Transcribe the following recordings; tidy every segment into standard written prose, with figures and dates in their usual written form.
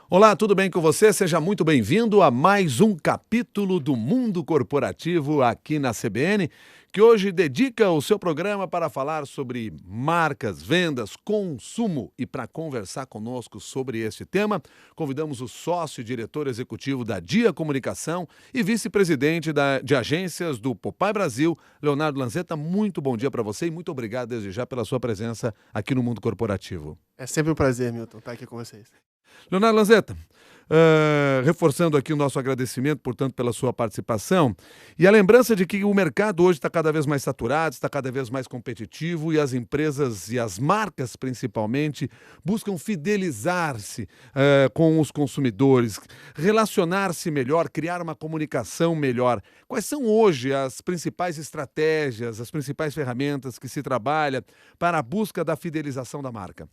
Olá, tudo bem com você? Seja muito bem-vindo a mais um capítulo do Mundo Corporativo aqui na CBN, que hoje dedica o seu programa para falar sobre marcas, vendas, consumo. E para conversar conosco sobre este tema, convidamos o sócio e diretor executivo da Dia Comunicação e vice-presidente de agências do Popeye Brasil, Leonardo Lanzetta. Muito bom dia para você e muito obrigado desde já pela sua presença aqui no Mundo Corporativo. É sempre um prazer, Milton, estar aqui com vocês. Leonardo Lanzetta, reforçando aqui o nosso agradecimento, portanto, pela sua participação, e a lembrança de que o mercado hoje está cada vez mais saturado, está cada vez mais competitivo e as empresas e as marcas, principalmente, buscam fidelizar-se com os consumidores, relacionar-se melhor, criar uma comunicação melhor. Quais são hoje as principais estratégias, as principais ferramentas que se trabalha para a busca da fidelização da marca?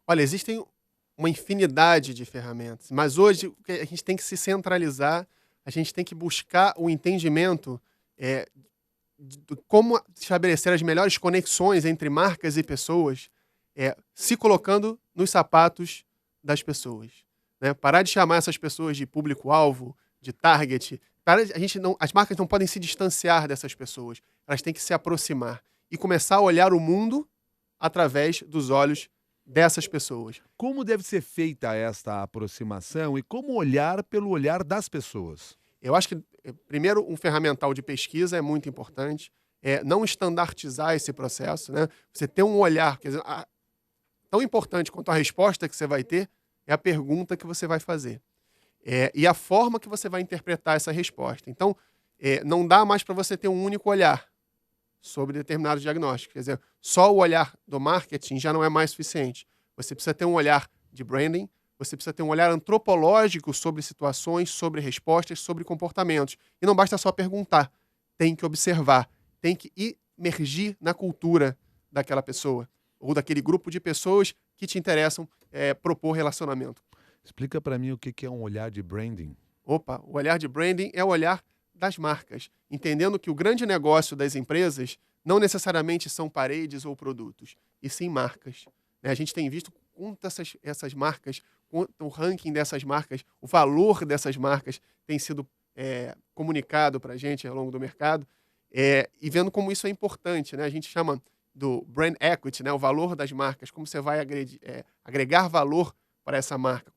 Olha, existem uma infinidade de ferramentas, mas hoje o que a gente tem que se centralizar, a gente tem que buscar o entendimento de como estabelecer as melhores conexões entre marcas e pessoas, se colocando nos sapatos das pessoas, né? Parar de chamar essas pessoas de público-alvo, de target. As marcas não podem se distanciar dessas pessoas, elas têm que se aproximar e começar a olhar o mundo através dos olhos dessas pessoas. Como deve ser feita esta aproximação e como olhar pelo olhar das pessoas? Eu acho que, primeiro, um ferramental de pesquisa é muito importante. Não estandartizar esse processo, né? Você ter um olhar, quer dizer, tão importante quanto a resposta que você vai ter é a pergunta que você vai fazer. E a forma que você vai interpretar essa resposta. Então, não dá mais para você ter um único olhar sobre determinado diagnóstico. Quer dizer, só o olhar do marketing já não é mais suficiente. Você precisa ter um olhar de branding, você precisa ter um olhar antropológico sobre situações, sobre respostas, sobre comportamentos. E não basta só perguntar, tem que observar, tem que imergir na cultura daquela pessoa ou daquele grupo de pessoas que te interessam propor relacionamento. Explica para mim o que é um olhar de branding. Opa, o olhar de branding é o olhar das marcas, entendendo que o grande negócio das empresas não necessariamente são paredes ou produtos, e sim marcas, né? A gente tem visto quanto essas marcas, quanto o ranking dessas marcas, o valor dessas marcas tem sido comunicado para a gente ao longo do mercado, e vendo como isso é importante, né? A gente chama do brand equity, né? O valor das marcas, como você vai agregar valor para essa marca.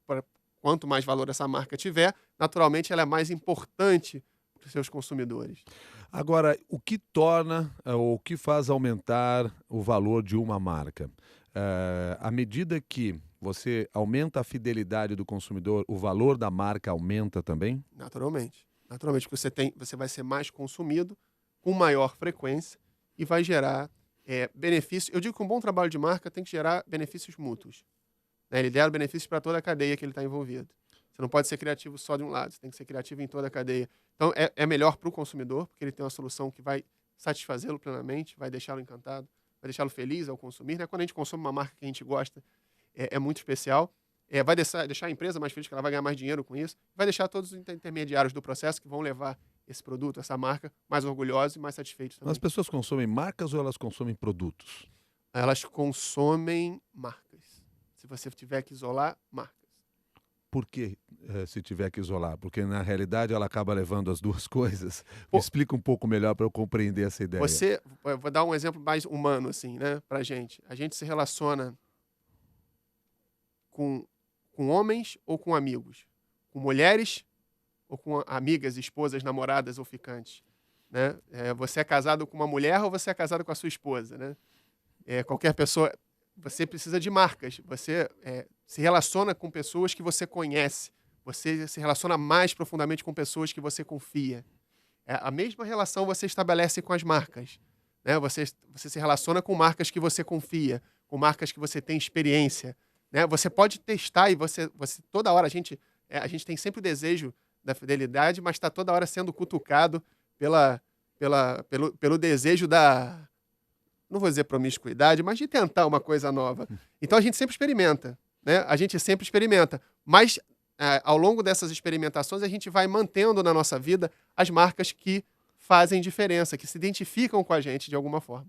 Quanto mais valor essa marca tiver, naturalmente ela é mais importante para os seus consumidores. Agora, o que torna ou o que faz aumentar o valor de uma marca? À medida que você aumenta a fidelidade do consumidor, o valor da marca aumenta também? Naturalmente. Naturalmente, porque você vai ser mais consumido com maior frequência e vai gerar benefícios. Eu digo que um bom trabalho de marca tem que gerar benefícios mútuos, né? Ele gera benefícios para toda a cadeia que ele está envolvido. Você não pode ser criativo só de um lado, você tem que ser criativo em toda a cadeia. Então, é melhor para o consumidor, porque ele tem uma solução que vai satisfazê-lo plenamente, vai deixá-lo encantado, vai deixá-lo feliz ao consumir, né? Quando a gente consome uma marca que a gente gosta, é muito especial. Vai deixar a empresa mais feliz, que ela vai ganhar mais dinheiro com isso, vai deixar todos os intermediários do processo que vão levar esse produto, essa marca, mais orgulhosos e mais satisfeitos também. As pessoas consomem marcas ou elas consomem produtos? Elas consomem marcas. Se você tiver que isolar, marcas. Por que se tiver que isolar? Porque na realidade ela acaba levando as duas coisas. Me Pô, explica um pouco melhor para eu compreender essa ideia. eu vou dar um exemplo mais humano, assim, né, pra gente. A gente se relaciona com, com homens ou com amigos? Com mulheres ou com amigas, esposas, namoradas ou ficantes? Né? Você é casado com uma mulher ou você é casado com a sua esposa, né? Qualquer pessoa... Você precisa de marcas. Você se relaciona com pessoas que você conhece. Você se relaciona mais profundamente com pessoas que você confia. A mesma relação você estabelece com as marcas, né? Você se relaciona com marcas que você confia, com marcas que você tem experiência, né? Você pode testar e você toda hora a gente tem sempre o desejo da fidelidade, mas está toda hora sendo cutucado pelo desejo da, não vou dizer promiscuidade, mas de tentar uma coisa nova. Então a gente sempre experimenta, né? A gente sempre experimenta, mas ao longo dessas experimentações a gente vai mantendo na nossa vida as marcas que fazem diferença, que se identificam com a gente de alguma forma.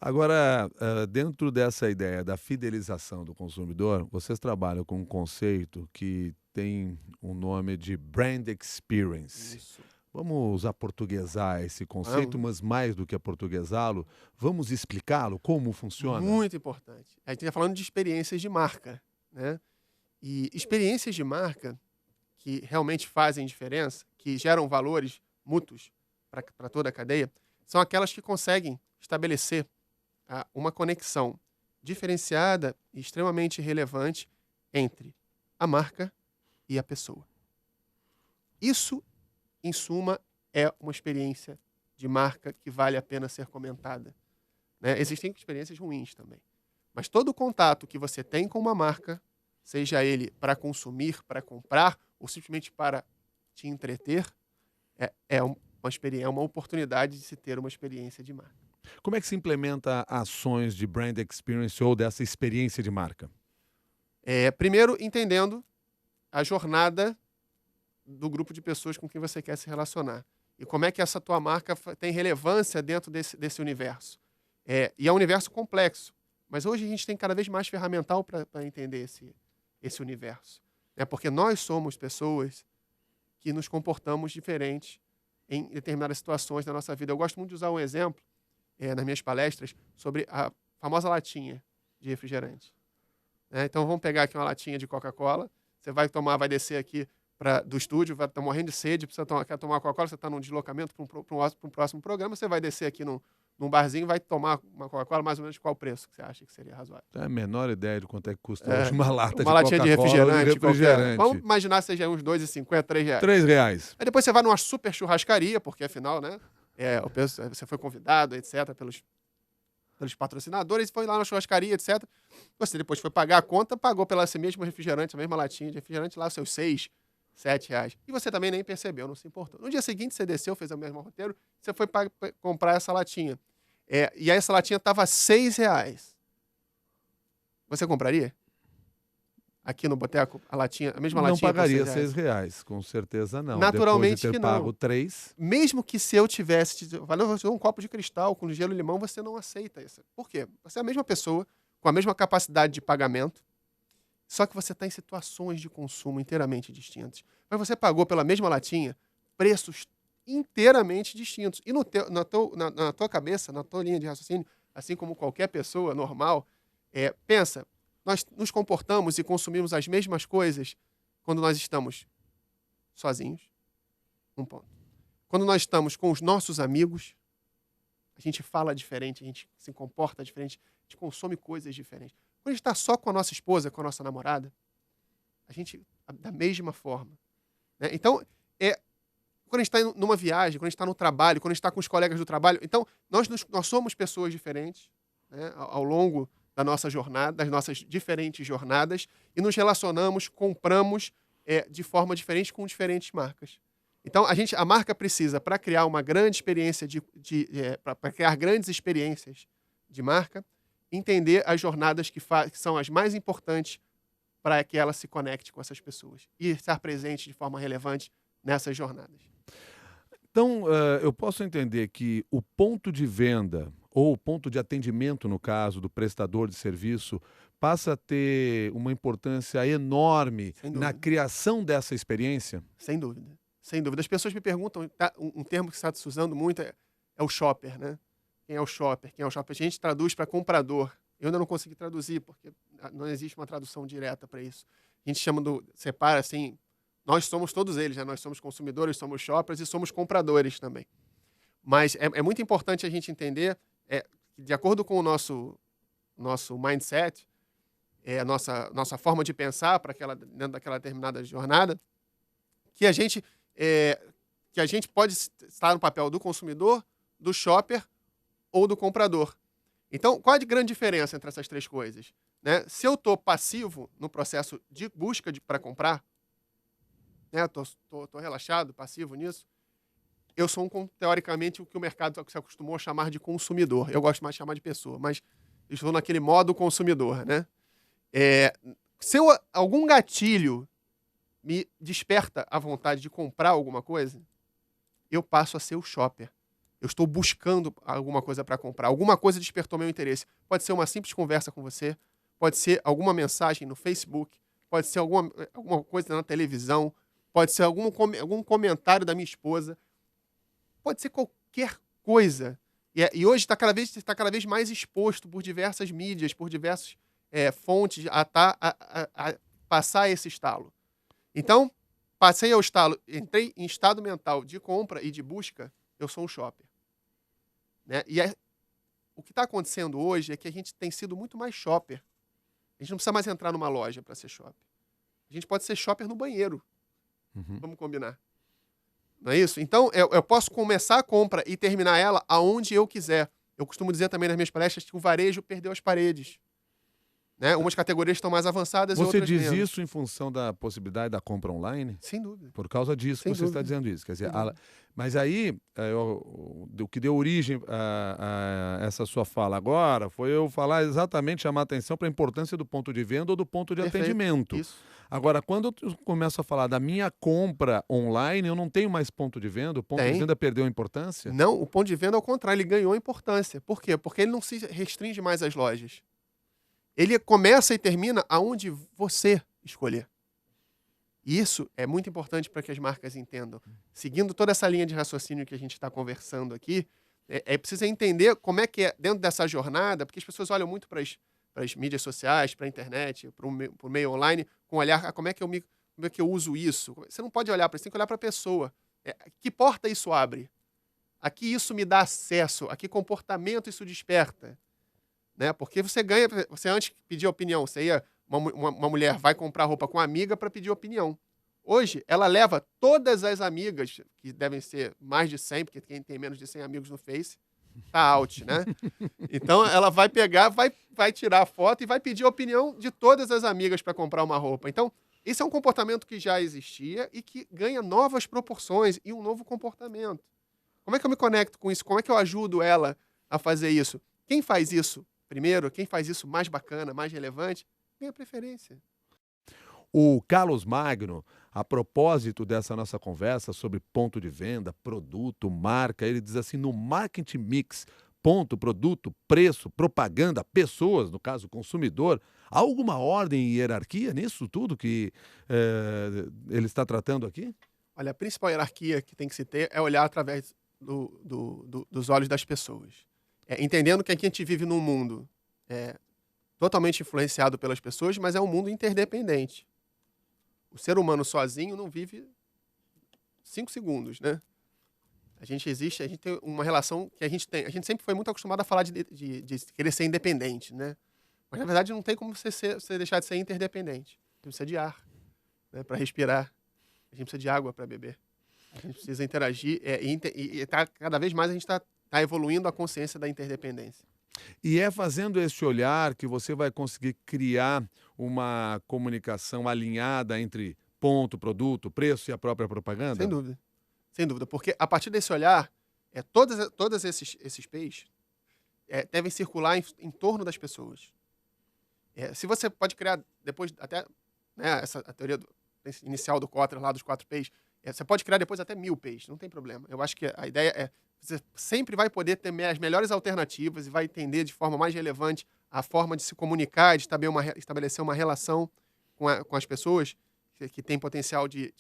Agora, dentro dessa ideia da fidelização do consumidor, vocês trabalham com um conceito que tem um nome de Brand Experience. Isso. Vamos aportuguesar esse conceito, Vamos. mas mais do que aportuguesá-lo, vamos explicá-lo, como funciona? Muito importante. A gente está falando de experiências de marca, né? E experiências de marca que realmente fazem diferença, que geram valores mútuos para toda a cadeia, são aquelas que conseguem estabelecer uma conexão diferenciada e extremamente relevante entre a marca e a pessoa. Isso, em suma, é uma experiência de marca que vale a pena ser comentada, né? Existem experiências ruins também. Mas todo o contato que você tem com uma marca, seja ele para consumir, para comprar, ou simplesmente para te entreter, é uma oportunidade de se ter uma experiência de marca. Como é que se implementa ações de Brand Experience ou dessa experiência de marca? Primeiro, entendendo a jornada do grupo de pessoas com quem você quer se relacionar. E como é que essa tua marca tem relevância dentro desse universo. E é um universo complexo. Mas hoje a gente tem cada vez mais ferramental para entender esse universo. Porque nós somos pessoas que nos comportamos diferentes em determinadas situações da nossa vida. Eu gosto muito de usar um exemplo nas minhas palestras sobre a famosa latinha de refrigerante. Então vamos pegar aqui uma latinha de Coca-Cola, você vai descer aqui do estúdio, vai estar morrendo de sede, quer tomar Coca-Cola, você está num deslocamento para um próximo programa, você vai descer aqui num barzinho, vai tomar uma Coca-Cola, mais ou menos qual o preço que você acha que seria razoável? Não é a menor ideia de quanto é que custa hoje uma lata uma latinha de refrigerante. Vamos imaginar que seja uns R$2,50, R$3. R$3. Aí depois você vai numa super churrascaria, porque afinal, né, você foi convidado, etc., pelos patrocinadores, foi lá na churrascaria, etc. Você depois foi pagar a conta, pagou pela esse mesmo refrigerante, a mesma latinha de refrigerante, lá os seus R$6, R$7. E você também nem percebeu, não se importou. No dia seguinte, você desceu, fez o mesmo roteiro, você foi comprar essa latinha. E aí essa latinha estava R$6. Você compraria? Aqui no boteco, a mesma latinha. Não pagaria por R$6, com certeza não. Naturalmente depois de ter que não. pago 3. Mesmo que se eu tivesse valeu um copo de cristal com gelo e limão, você não aceita isso. Por quê? Você é a mesma pessoa, com a mesma capacidade de pagamento, só que você está em situações de consumo inteiramente distintas. Mas você pagou pela mesma latinha preços inteiramente distintos. E na tua cabeça, na tua linha de raciocínio, assim como qualquer pessoa normal, pensa, nós nos comportamos e consumimos as mesmas coisas quando nós estamos sozinhos. Um ponto. Quando nós estamos com os nossos amigos, a gente fala diferente, a gente se comporta diferente, a gente consome coisas diferentes. Quando a gente está só com a nossa esposa, com a nossa namorada, a gente, da mesma forma. Então, quando a gente está numa viagem, quando a gente está no trabalho, quando a gente está com os colegas do trabalho, então, nós somos pessoas diferentes, né, ao longo da nossa jornada, das nossas diferentes jornadas, e nos relacionamos, compramos de forma diferente com diferentes marcas. Então, a marca precisa, para criar uma grande experiência, para criar grandes experiências de marca, entender as jornadas que são as mais importantes para que ela se conecte com essas pessoas e estar presente de forma relevante nessas jornadas. Então, eu posso entender que o ponto de venda ou o ponto de atendimento, no caso do prestador de serviço, passa a ter uma importância enorme na criação dessa experiência? Sem dúvida. Sem dúvida. As pessoas me perguntam, um termo que está se usando muito é o shopper, né? Quem é o shopper? Quem é o shopper? A gente traduz para comprador. Eu ainda não consegui traduzir, porque não existe uma tradução direta para isso. A gente separa assim, nós somos todos eles, né? Nós somos consumidores, somos shoppers e somos compradores também. Mas é muito importante a gente entender, de acordo com o nosso mindset, a nossa forma de pensar dentro daquela determinada jornada, que a gente pode estar no papel do consumidor, do shopper ou do comprador. Então, qual a grande diferença entre essas três coisas? Né? Se eu estou passivo no processo de busca para comprar, estou relaxado, passivo nisso, eu sou, teoricamente, o que o mercado se acostumou a chamar de consumidor. Eu gosto mais de chamar de pessoa, mas estou naquele modo consumidor. Né? Se algum gatilho me desperta a vontade de comprar alguma coisa, eu passo a ser o shopper. Eu estou buscando alguma coisa para comprar. Alguma coisa despertou meu interesse. Pode ser uma simples conversa com você, pode ser alguma mensagem no Facebook, pode ser alguma coisa na televisão, pode ser algum comentário da minha esposa, pode ser qualquer coisa. E hoje está cada vez mais exposto por diversas mídias, por diversas fontes a passar esse estalo. Então, passei ao estalo, entrei em estado mental de compra e de busca, eu sou um shopper. Né? O que está acontecendo hoje é que a gente tem sido muito mais shopper. A gente não precisa mais entrar numa loja para ser shopper. A gente pode ser shopper no banheiro. Vamos combinar. Não é isso? Então, eu posso começar a compra e terminar ela aonde eu quiser. Eu costumo dizer também nas minhas palestras que o varejo perdeu as paredes. Né? Umas categorias estão mais avançadas e Você outras diz menos. isso em função da possibilidade da compra online? Sem dúvida. Por causa disso Sem que você está dúvida. dizendo isso. Quer dizer, Sem dúvida. mas aí, o que deu origem a essa sua fala agora foi eu falar exatamente, chamar a atenção para a importância do ponto de venda ou do ponto de Perfeito. atendimento. Isso. Agora, quando eu começo a falar da minha compra online, eu não tenho mais ponto de venda? O ponto de venda perdeu a importância? Não, o ponto de venda, ao contrário, ele ganhou importância. Por quê? Porque ele não se restringe mais às lojas. Ele começa e termina aonde você escolher. E isso é muito importante para que as marcas entendam. Seguindo toda essa linha de raciocínio que a gente está conversando aqui, é preciso entender como é que é dentro dessa jornada, porque as pessoas olham muito para as mídias sociais, para a internet, para o meio online, com olhar como é que eu uso isso. Você não pode olhar para isso, tem que olhar para a pessoa. Que porta isso abre? A que isso me dá acesso? A que comportamento isso desperta? Né? Porque você antes pedia opinião, você ia, uma mulher vai comprar roupa com uma amiga para pedir opinião. Hoje, ela leva todas as amigas, que devem ser mais de 100, porque quem tem menos de 100 amigos no Face, tá out, né? Então, ela vai pegar, vai tirar a foto e vai pedir a opinião de todas as amigas para comprar uma roupa. Então, esse é um comportamento que já existia e que ganha novas proporções e um novo comportamento. Como é que eu me conecto com isso? Como é que eu ajudo ela a fazer isso? Quem faz isso primeiro, quem faz isso mais bacana, mais relevante, ganha preferência. O Carlos Magno, a propósito dessa nossa conversa sobre ponto de venda, produto, marca, ele diz assim, no marketing mix, ponto, produto, preço, propaganda, pessoas, no caso consumidor, há alguma ordem e hierarquia nisso tudo que ele está tratando aqui? Olha, a principal hierarquia que tem que se ter é olhar através dos olhos das pessoas. Entendendo que aqui a gente vive num mundo totalmente influenciado pelas pessoas, mas é um mundo interdependente. O ser humano sozinho não vive 5 segundos, né? A gente tem uma relação que a gente sempre foi muito acostumado a falar de querer ser independente, né? Mas, na verdade, não tem como você deixar de ser interdependente. A gente precisa de ar, né, para respirar. A gente precisa de água para beber. A gente precisa interagir. Cada vez mais a gente está evoluindo a consciência da interdependência. E é fazendo esse olhar que você vai conseguir criar uma comunicação alinhada entre ponto, produto, preço e a própria propaganda? Sem dúvida. Sem dúvida. Porque a partir desse olhar, todos esses P's devem circular em torno das pessoas. Se você pode criar, depois até, né, a teoria inicial do Kotler, lá dos 4 P's, você pode criar depois até 1000 P's, não tem problema. Eu acho que a ideia é você sempre vai poder ter as melhores alternativas e vai entender de forma mais relevante a forma de se comunicar e de estabelecer uma relação com as pessoas que têm potencial de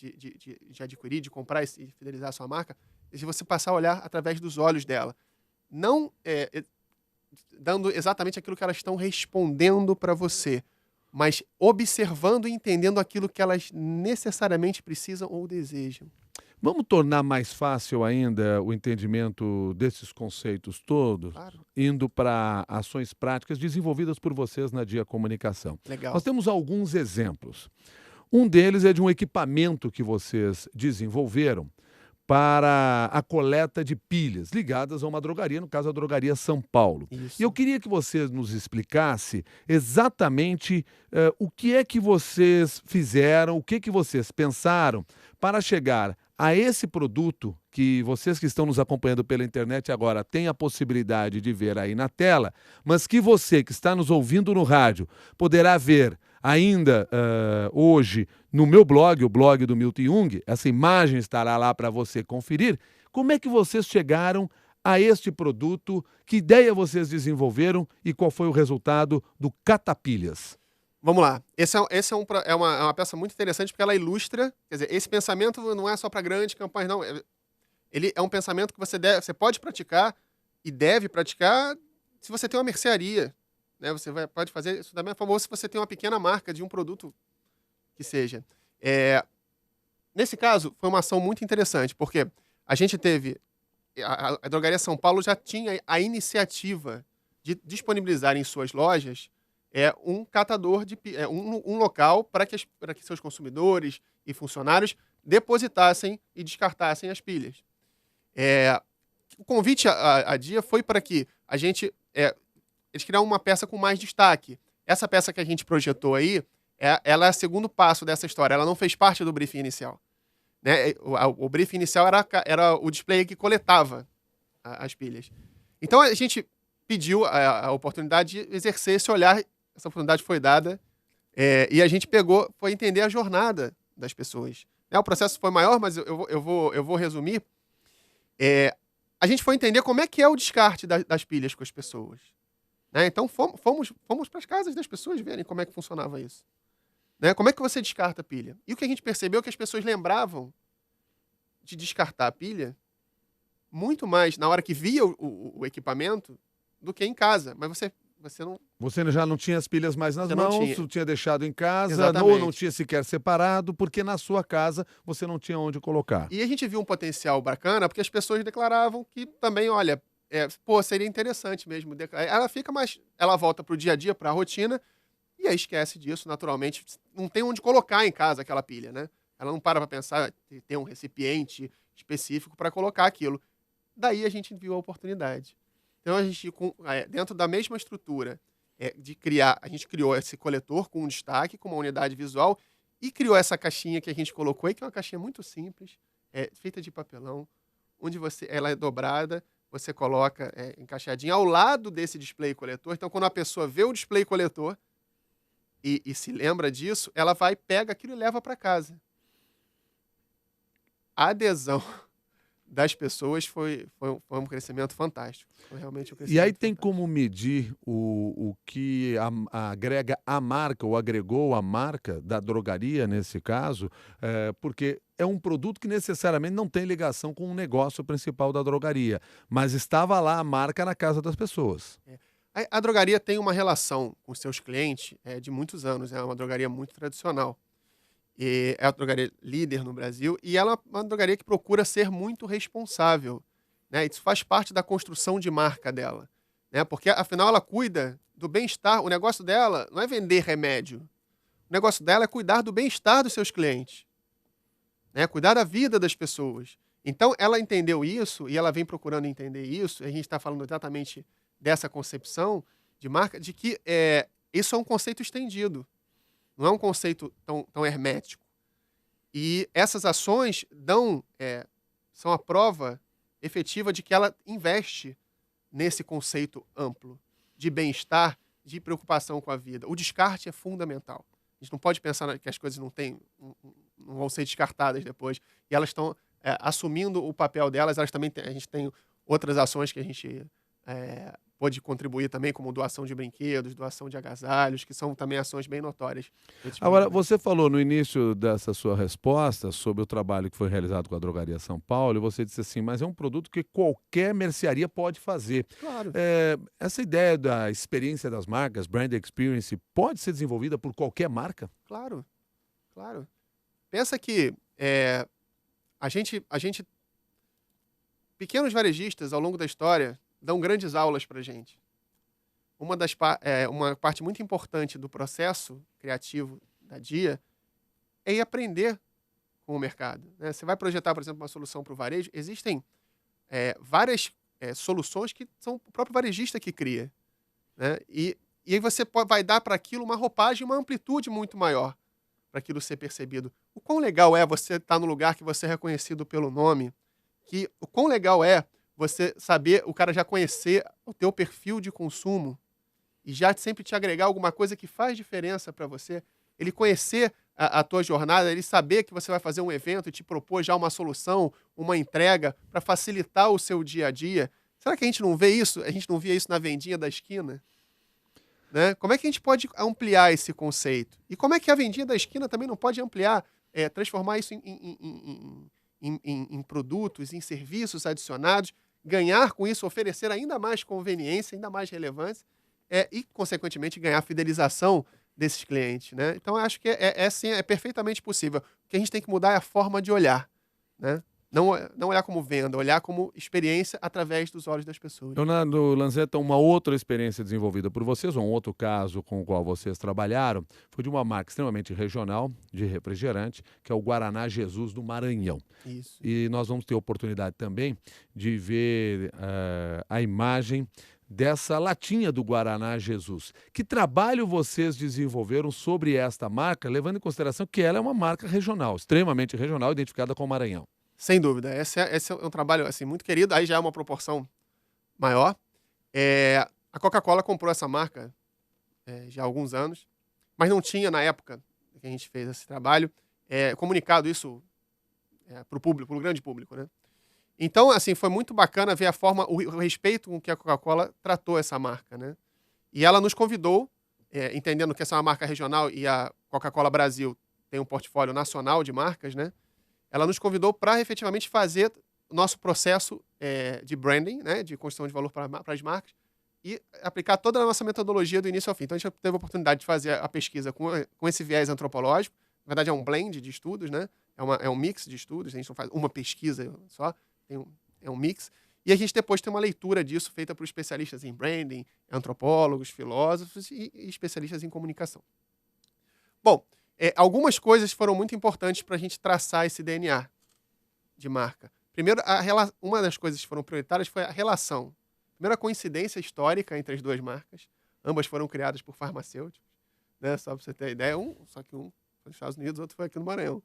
adquirir, de comprar e fidelizar a sua marca, e se você passar a olhar através dos olhos dela. Não dando exatamente aquilo que elas estão respondendo para você, mas observando e entendendo aquilo que elas necessariamente precisam ou desejam. Vamos tornar mais fácil ainda o entendimento desses conceitos todos, Claro. indo para ações práticas desenvolvidas por vocês na Dia Comunicação. Legal. Nós temos alguns exemplos. Um deles é de um equipamento que vocês desenvolveram para a coleta de pilhas ligadas a uma drogaria, no caso a Drogaria São Paulo. Isso. E eu queria que você nos explicasse exatamente o que é que vocês fizeram, o que é que vocês pensaram para chegar a esse produto que vocês que estão nos acompanhando pela internet agora têm a possibilidade de ver aí na tela, mas que você que está nos ouvindo no rádio poderá ver ainda hoje no meu blog, o blog do Milton Jung. Essa imagem estará lá para você conferir. Como é que vocês chegaram a este produto? Que ideia vocês desenvolveram e qual foi o resultado do Catapilhas? Vamos lá. Esse é uma peça muito interessante porque ela ilustra, quer dizer, esse pensamento não é só para grandes campanhas, não. Ele é um pensamento que você pode praticar e deve praticar se você tem uma mercearia, né? Pode fazer isso da mesma forma, ou se você tem uma pequena marca de um produto que seja. É, Nesse caso, foi uma ação muito interessante, porque a gente teve. A Drogaria São Paulo já tinha a iniciativa de disponibilizar em suas lojas um catador um local para que seus consumidores e funcionários depositassem e descartassem as pilhas. É, o convite à Dia foi para que eles criaram uma peça com mais destaque. Essa peça que a gente projetou aí, ela é o segundo passo dessa história. Ela não fez parte do briefing inicial, né? O briefing inicial era o display que coletava as pilhas. Então a gente pediu a oportunidade de exercer esse olhar, essa oportunidade foi dada, e a gente foi entender a jornada das pessoas. O processo foi maior, mas eu vou resumir. A gente foi entender como é que é o descarte das pilhas com as pessoas, né? Então fomos para as casas das pessoas verem como é que funcionava isso. Né? Como é que você descarta a pilha? E o que a gente percebeu é que as pessoas lembravam de descartar a pilha muito mais na hora que via o equipamento do que em casa. Mas você não... Você já não tinha as pilhas mais nas mãos, você tinha deixado em casa, Exatamente. ou não tinha sequer separado, porque na sua casa você não tinha onde colocar. E a gente viu um potencial bacana, porque as pessoas declaravam que também, olha, seria interessante mesmo. Ela fica mais... Ela volta para o dia a dia, para a rotina, e aí esquece disso, naturalmente. Não tem onde colocar em casa aquela pilha, né? Ela não para pensar em ter um recipiente específico para colocar aquilo. Daí a gente viu a oportunidade. Então a gente, dentro da mesma estrutura a gente criou esse coletor com um destaque, com uma unidade visual, e criou essa caixinha que a gente colocou aí, que é uma caixinha muito simples, feita de papelão, onde ela é dobrada, você coloca encaixadinha ao lado desse display coletor. Então quando a pessoa vê o display coletor, e se lembra disso, ela pega aquilo e leva para casa. A adesão das pessoas foi um crescimento fantástico. Foi realmente um crescimento E aí tem fantástico. como medir o que agrega a marca, ou agregou a marca da drogaria, nesse caso, porque é um produto que necessariamente não tem ligação com o negócio principal da drogaria, mas estava lá a marca na casa das pessoas. A drogaria tem uma relação com seus clientes de muitos anos, é uma drogaria muito tradicional. E é a drogaria líder no Brasil e ela é uma drogaria que procura ser muito responsável, né? Isso faz parte da construção de marca dela, né? Porque, afinal, ela cuida do bem-estar. O negócio dela não é vender remédio. O negócio dela é cuidar do bem-estar dos seus clientes, né? Cuidar da vida das pessoas. Então, ela entendeu isso e ela vem procurando entender isso. A gente está falando exatamente dessa concepção de marca, de que isso é um conceito estendido. Não é um conceito tão hermético. E essas ações são a prova efetiva de que ela investe nesse conceito amplo de bem-estar, de preocupação com a vida. O descarte é fundamental. A gente não pode pensar que as coisas não vão ser descartadas depois. E elas estão assumindo o papel delas. A gente tem outras ações que a gente pode contribuir também, como doação de brinquedos, doação de agasalhos, que são também ações bem notórias. Agora, você falou no início dessa sua resposta sobre o trabalho que foi realizado com a Drogaria São Paulo, e você disse assim, mas é um produto que qualquer mercearia pode fazer. Claro. Essa ideia da experiência das marcas, brand experience, pode ser desenvolvida por qualquer marca? Claro, claro. Pensa que a gente... Pequenos varejistas, ao longo da história, dão grandes aulas para a gente. Uma parte muito importante do processo criativo da Dia é ir aprender com o mercado, né? Você vai projetar, por exemplo, uma solução para o varejo, existem várias soluções que são o próprio varejista que cria, né? E aí você vai dar para aquilo uma roupagem, uma amplitude muito maior para aquilo ser percebido. O quão legal é você estar no lugar que você é reconhecido pelo nome, o quão legal é você saber, o cara já conhecer o teu perfil de consumo e já sempre te agregar alguma coisa que faz diferença para você. Ele conhecer a tua jornada, ele saber que você vai fazer um evento e te propor já uma solução, uma entrega para facilitar o seu dia a dia. Será que a gente não vê isso? A gente não via isso na vendinha da esquina? Né? Como é que a gente pode ampliar esse conceito? E como é que a vendinha da esquina também não pode ampliar, transformar isso em produtos, em serviços adicionados, ganhar com isso, oferecer ainda mais conveniência, ainda mais relevância, e, consequentemente, ganhar fidelização desses clientes. Né? Então, eu acho que sim, é perfeitamente possível. O que a gente tem que mudar é a forma de olhar. Né? Não olhar como venda, olhar como experiência através dos olhos das pessoas. Leonardo Lanzetta, uma outra experiência desenvolvida por vocês, ou um outro caso com o qual vocês trabalharam, foi de uma marca extremamente regional de refrigerante, que é o Guaraná Jesus do Maranhão. Isso. E nós vamos ter oportunidade também de ver a imagem dessa latinha do Guaraná Jesus. Que trabalho vocês desenvolveram sobre esta marca, levando em consideração que ela é uma marca regional, extremamente regional, identificada com o Maranhão? Sem dúvida. Esse é um trabalho assim, muito querido. Aí já é uma proporção maior. A Coca-Cola comprou essa marca já há alguns anos, mas não tinha, na época que a gente fez esse trabalho, comunicado isso para o público, para o grande público. Né? Então, assim, foi muito bacana ver a forma, o respeito com que a Coca-Cola tratou essa marca. Né? E ela nos convidou, entendendo que essa é uma marca regional e a Coca-Cola Brasil tem um portfólio nacional de marcas, né? Ela nos convidou para efetivamente fazer o nosso processo de branding, né, de construção de valor para as marcas, e aplicar toda a nossa metodologia do início ao fim. Então, a gente teve a oportunidade de fazer a pesquisa com esse viés antropológico. Na verdade, é um blend de estudos, né? É um mix de estudos. A gente não faz uma pesquisa só, é um mix. E a gente depois tem uma leitura disso feita por especialistas em branding, antropólogos, filósofos e especialistas em comunicação. Bom, algumas coisas foram muito importantes para a gente traçar esse DNA de marca. Primeiro, uma das coisas que foram prioritárias foi a relação. Primeiro, a coincidência histórica entre as duas marcas. Ambas foram criadas por farmacêuticos, né? Só para você ter ideia. Só que um foi nos Estados Unidos, outro foi aqui no Maranhão.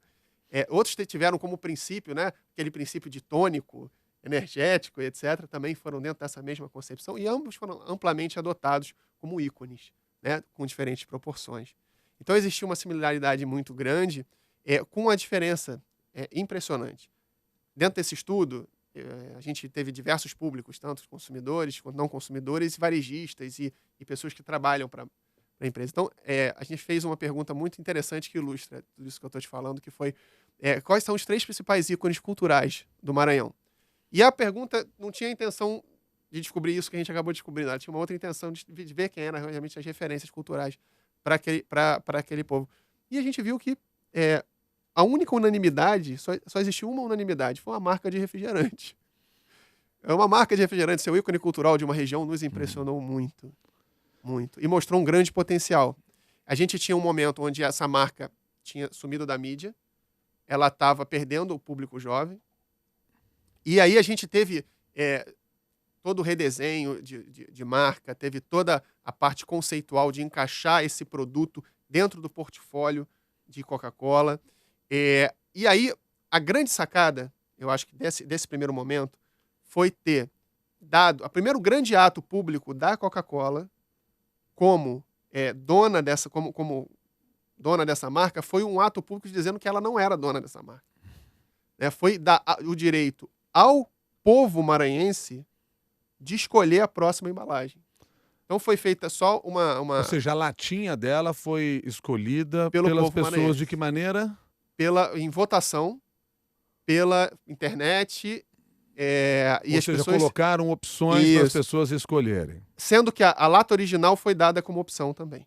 Outros tiveram como princípio, né, aquele princípio de tônico, energético, etc., também foram dentro dessa mesma concepção, e ambos foram amplamente adotados como ícones, né, com diferentes proporções. Então, existia uma similaridade muito grande, com uma diferença impressionante. Dentro desse estudo, a gente teve diversos públicos, tanto consumidores quanto não consumidores, varejistas e pessoas que trabalham para a empresa. Então, a gente fez uma pergunta muito interessante que ilustra tudo isso que eu estou te falando, que foi quais são os 3 principais ícones culturais do Maranhão? E a pergunta não tinha a intenção de descobrir isso que a gente acabou descobrindo, ela tinha uma outra intenção de ver quem eram realmente as referências culturais para aquele povo. E a gente viu que a única unanimidade, só existiu uma unanimidade, foi uma marca de refrigerante. Uma marca de refrigerante, seu ícone cultural de uma região, nos impressionou muito, muito. E mostrou um grande potencial. A gente tinha um momento onde essa marca tinha sumido da mídia, ela estava perdendo o público jovem, e aí a gente teve todo o redesenho de marca, teve toda a parte conceitual de encaixar esse produto dentro do portfólio de Coca-Cola. E aí, a grande sacada, eu acho que desse primeiro momento, foi ter dado o primeiro grande ato público da Coca-Cola como dona dessa marca, foi um ato público dizendo que ela não era dona dessa marca. Foi dar o direito ao povo maranhense de escolher a próxima embalagem. Então foi feita só uma... Ou seja, a latinha dela foi escolhida pelas povo pessoas maranhense. de que maneira? Em votação, pela internet, e Ou as seja, pessoas... colocaram opções para as pessoas escolherem. Sendo que a lata original foi dada como opção também.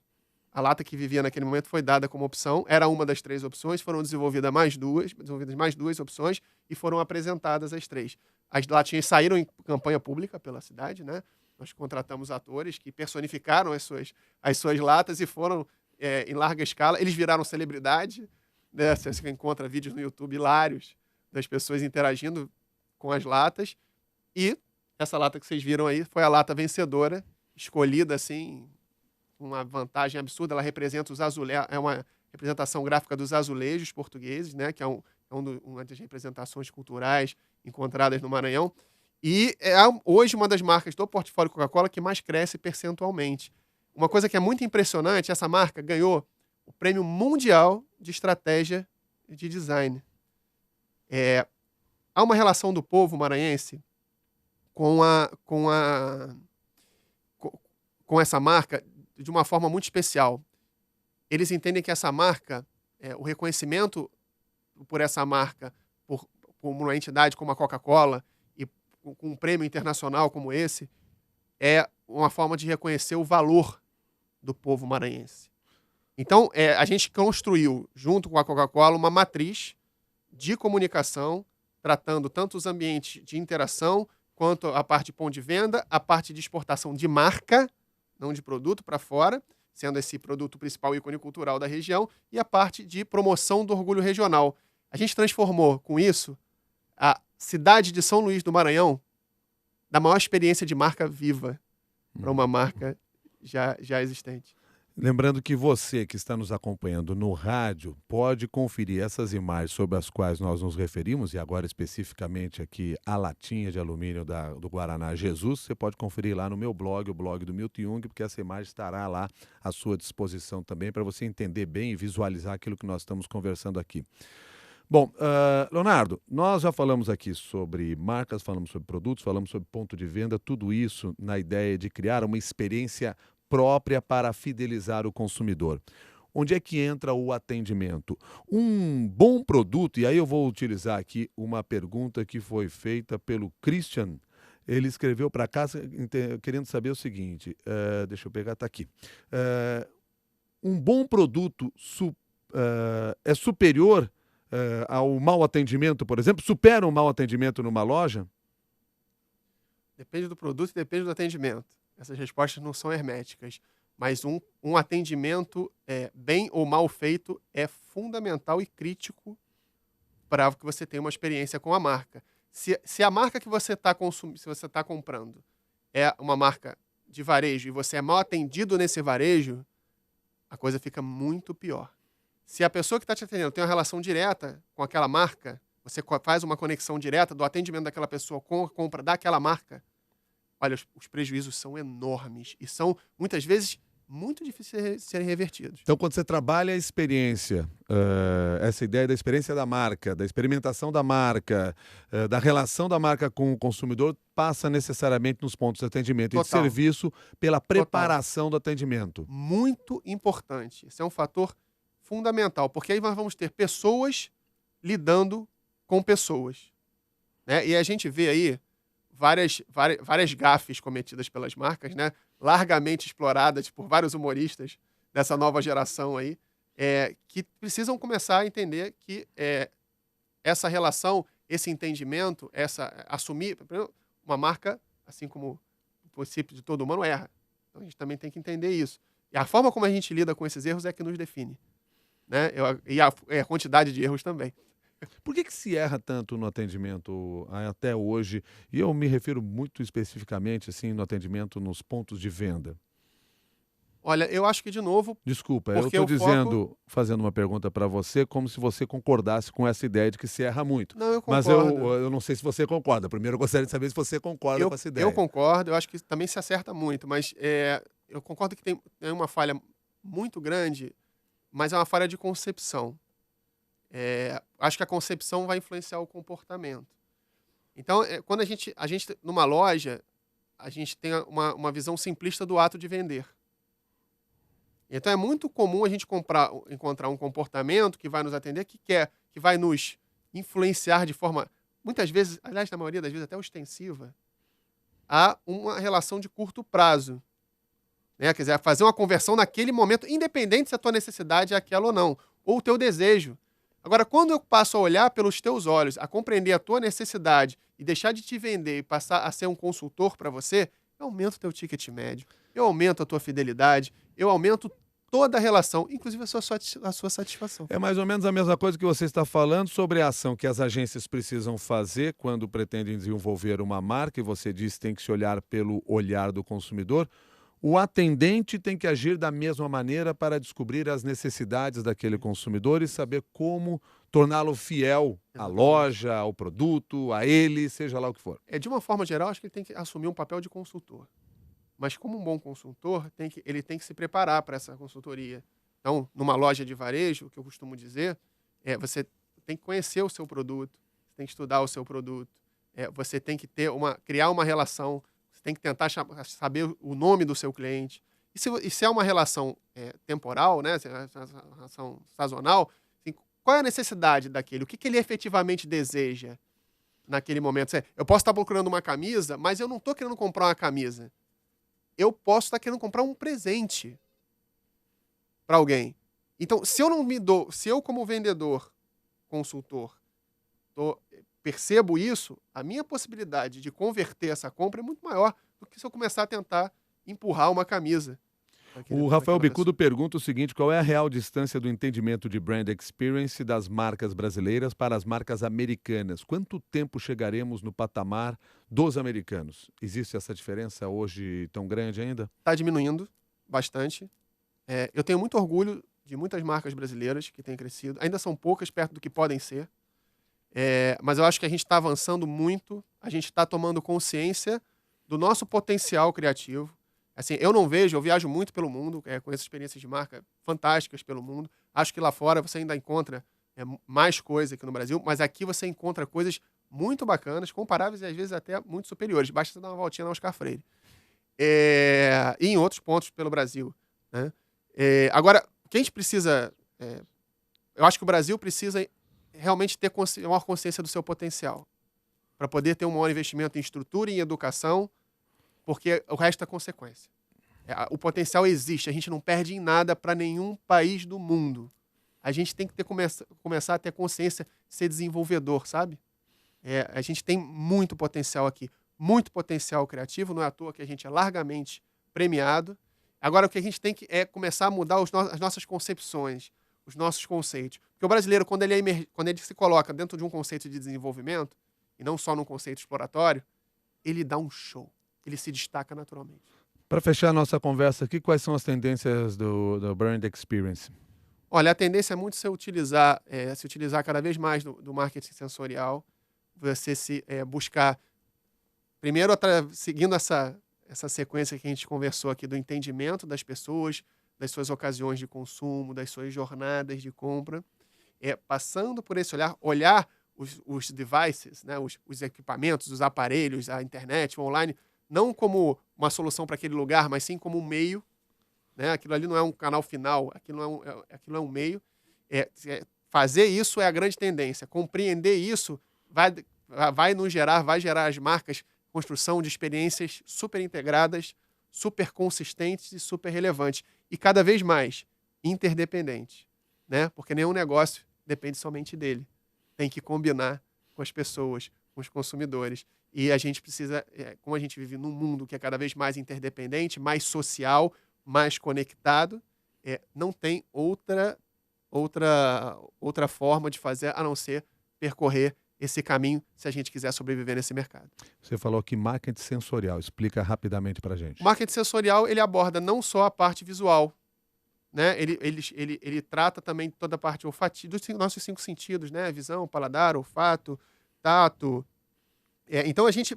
A lata que vivia naquele momento foi dada como opção, era uma das 3 opções, foram desenvolvidas mais 2 opções e foram apresentadas as 3. As latinhas saíram em campanha pública pela cidade, né? Nós contratamos atores que personificaram as suas latas e foram em larga escala. Eles viraram celebridade, né? Você encontra vídeos no YouTube hilários das pessoas interagindo com as latas. E essa lata que vocês viram aí foi a lata vencedora, escolhida assim, com uma vantagem absurda. Ela representa os azulejos, é uma representação gráfica dos azulejos portugueses, né? Que é uma das representações culturais encontradas no Maranhão. E é hoje uma das marcas do portfólio Coca-Cola que mais cresce percentualmente. Uma coisa que é muito impressionante, essa marca ganhou o Prêmio Mundial de Estratégia de Design. Há uma relação do povo maranhense com essa marca de uma forma muito especial. Eles entendem que essa marca, o reconhecimento por essa marca, por uma entidade como a Coca-Cola e com um prêmio internacional como esse, é uma forma de reconhecer o valor do povo maranhense. Então, a gente construiu, junto com a Coca-Cola, uma matriz de comunicação, tratando tanto os ambientes de interação, quanto a parte de ponto de venda, a parte de exportação de marca, não de produto para fora, sendo esse produto principal ícone cultural da região, e a parte de promoção do orgulho regional. A gente transformou, com isso, a cidade de São Luís do Maranhão da maior experiência de marca viva para uma marca já existente. Lembrando que você que está nos acompanhando no rádio pode conferir essas imagens sobre as quais nós nos referimos, e agora especificamente aqui a latinha de alumínio do Guaraná Jesus, você pode conferir lá no meu blog, o blog do Milton Jung, porque essa imagem estará lá à sua disposição também para você entender bem e visualizar aquilo que nós estamos conversando aqui. Bom, Leonardo, nós já falamos aqui sobre marcas, falamos sobre produtos, falamos sobre ponto de venda, tudo isso na ideia de criar uma experiência própria para fidelizar o consumidor. Onde é que entra o atendimento? Um bom produto, e aí eu vou utilizar aqui uma pergunta que foi feita pelo Christian. Ele escreveu para cá querendo saber o seguinte, deixa eu pegar, está aqui. Um bom produto é superior ao mau atendimento, por exemplo? Supera um mau atendimento numa loja? Depende do produto e depende do atendimento. Essas respostas não são herméticas, mas um atendimento bem ou mal feito é fundamental e crítico para que você tenha uma experiência com a marca. Se a marca que você está consumindo, se você está comprando, é uma marca de varejo e você é mal atendido nesse varejo, a coisa fica muito pior. Se a pessoa que está te atendendo tem uma relação direta com aquela marca, você faz uma conexão direta do atendimento daquela pessoa com a compra daquela marca, olha, os prejuízos são enormes e são, muitas vezes, muito difíceis de serem revertidos. Então, quando você trabalha a experiência, essa ideia da experiência da marca, da experimentação da marca, da relação da marca com o consumidor, passa necessariamente nos pontos de atendimento e de serviço pela preparação do atendimento. Muito importante. Esse é um fator fundamental, porque aí nós vamos ter pessoas lidando com pessoas, né? E a gente vê aí várias gafes cometidas pelas marcas, né? Largamente exploradas por vários humoristas dessa nova geração aí, que precisam começar a entender que essa relação, esse entendimento, assumir uma marca, assim como o princípio de todo humano, erra. Então a gente também tem que entender isso. E a forma como a gente lida com esses erros é que nos define, né? E a quantidade de erros também. Por que se erra tanto no atendimento até hoje? E eu me refiro muito especificamente assim, no atendimento nos pontos de venda. Olha, eu acho que, de novo... Desculpa, eu estou dizendo, fazendo uma pergunta para você, como se você concordasse com essa ideia de que se erra muito. Não, eu concordo. Mas eu não sei se você concorda. Primeiro eu gostaria de saber se você concorda com essa ideia. Eu concordo, eu acho que também se acerta muito, mas eu concordo que tem uma falha muito grande, mas é uma falha de concepção. Acho que a concepção vai influenciar o comportamento. Então, quando a gente, numa loja, a gente tem uma visão simplista do ato de vender. Então, é muito comum a gente encontrar um comportamento que vai nos atender, que vai nos influenciar de forma, muitas vezes, aliás, na maioria das vezes, até ostensiva, a uma relação de curto prazo. Né? Quer dizer, fazer uma conversão naquele momento, independente se a tua necessidade é aquela ou não, ou o teu desejo. Agora, quando eu passo a olhar pelos teus olhos, a compreender a tua necessidade e deixar de te vender e passar a ser um consultor para você, eu aumento o teu ticket médio, eu aumento a tua fidelidade, eu aumento toda a relação, inclusive a sua satisfação. É mais ou menos a mesma coisa que você está falando sobre a ação que as agências precisam fazer quando pretendem desenvolver uma marca, e você disse que tem que se olhar pelo olhar do consumidor. O atendente tem que agir da mesma maneira para descobrir as necessidades daquele consumidor e saber como torná-lo fiel à loja, ao produto, a ele, seja lá o que for. De uma forma geral, acho que ele tem que assumir um papel de consultor. Mas como um bom consultor, ele tem que se preparar para essa consultoria. Então, numa loja de varejo, o que eu costumo dizer, você tem que conhecer o seu produto, você tem que estudar o seu produto, você tem que criar uma relação, tem que tentar saber o nome do seu cliente. E se é uma relação temporal, né, se é uma relação sazonal, assim, qual é a necessidade daquele? O que ele efetivamente deseja naquele momento? Eu posso estar procurando uma camisa, mas eu não estou querendo comprar uma camisa. Eu posso estar querendo comprar um presente para alguém. Então, se eu como vendedor, consultor, percebo isso, a minha possibilidade de converter essa compra é muito maior do que se eu começar a tentar empurrar uma camisa. O Rafael Bicudo pergunta o seguinte: qual é a real distância do entendimento de brand experience das marcas brasileiras para as marcas americanas? Quanto tempo chegaremos no patamar dos americanos? Existe essa diferença hoje tão grande ainda? Está diminuindo bastante. Eu tenho muito orgulho de muitas marcas brasileiras que têm crescido. Ainda são poucas perto do que podem ser. Mas eu acho que a gente está avançando muito. A gente está tomando consciência do nosso potencial criativo. Assim, eu viajo muito pelo mundo, conheço experiências de marca fantásticas pelo mundo. Acho que lá fora você ainda encontra mais coisa que no Brasil, mas aqui você encontra coisas muito bacanas, comparáveis e às vezes até muito superiores. Basta você dar uma voltinha na Oscar Freire. E em outros pontos pelo Brasil, né? Agora, o que a gente precisa... eu acho que o Brasil precisa realmente ter maior consciência do seu potencial, para poder ter um maior investimento em estrutura e em educação, porque o resto é consequência. O potencial existe, a gente não perde em nada para nenhum país do mundo. A gente tem que começar a ter consciência de ser desenvolvedor, sabe? A gente tem muito potencial aqui, muito potencial criativo, não é à toa que a gente é largamente premiado. Agora, o que a gente tem que começar a mudar as nossas concepções, os nossos conceitos. Porque o brasileiro, quando ele se coloca dentro de um conceito de desenvolvimento, e não só num conceito exploratório, ele dá um show. Ele se destaca naturalmente. Para fechar a nossa conversa aqui, quais são as tendências do Brand Experience? Olha, a tendência é muito se utilizar cada vez mais do marketing sensorial, você buscar, primeiro, seguindo essa sequência que a gente conversou aqui do entendimento das pessoas, das suas ocasiões de consumo, das suas jornadas de compra, passando por esse olhar os devices, né, os equipamentos, os aparelhos, a internet, o online, não como uma solução para aquele lugar, mas sim como um meio, né? Aquilo ali não é um canal final, aquilo é um meio. Fazer isso é a grande tendência. Compreender isso vai gerar as marcas, construção de experiências super integradas, super consistentes e super relevantes. E cada vez mais interdependentes, né? Porque nenhum negócio depende somente dele. Tem que combinar com as pessoas, com os consumidores. E a gente precisa, como a gente vive num mundo que é cada vez mais interdependente, mais social, mais conectado, não tem outra forma de fazer a não ser percorrer esse caminho se a gente quiser sobreviver nesse mercado. Você falou aqui marketing sensorial. Explica rapidamente para a gente. O marketing sensorial, ele aborda não só a parte visual, né? Ele trata também toda a parte olfativa, dos nossos 5 sentidos, né? Visão, paladar, olfato, tato. Então a gente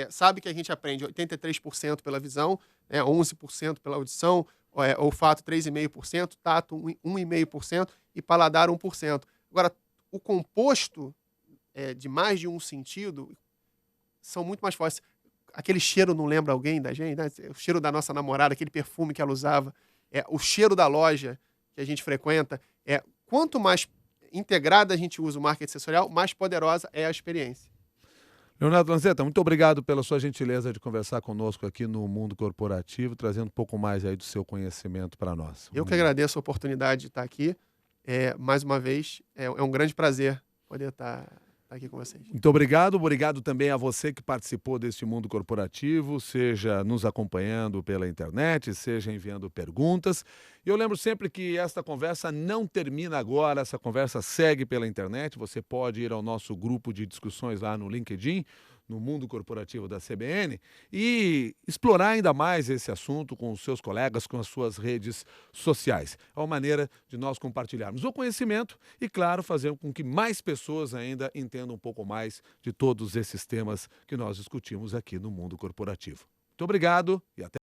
sabe que a gente aprende 83% pela visão, 11% pela audição, olfato 3,5%, tato 1,5% e paladar 1%. Agora, o composto de mais de um sentido são muito mais fortes. Aquele cheiro não lembra alguém da gente, né? O cheiro da nossa namorada, aquele perfume que ela usava, o cheiro da loja que a gente frequenta. Quanto mais integrada a gente usa o marketing sensorial, mais poderosa é a experiência. Leonardo Lanzetta, muito obrigado pela sua gentileza de conversar conosco aqui no Mundo Corporativo, trazendo um pouco mais aí do seu conhecimento para nós. Eu que agradeço a oportunidade de estar aqui. Mais uma vez, é um grande prazer poder estar aqui com vocês. Muito obrigado. Obrigado também a você que participou deste Mundo Corporativo, seja nos acompanhando pela internet, seja enviando perguntas. E eu lembro sempre que esta conversa não termina agora, essa conversa segue pela internet. Você pode ir ao nosso grupo de discussões lá no LinkedIn, no Mundo Corporativo da CBN, e explorar ainda mais esse assunto com os seus colegas, com as suas redes sociais. É uma maneira de nós compartilharmos o conhecimento e, claro, fazer com que mais pessoas ainda entendam um pouco mais de todos esses temas que nós discutimos aqui no Mundo Corporativo. Muito obrigado e até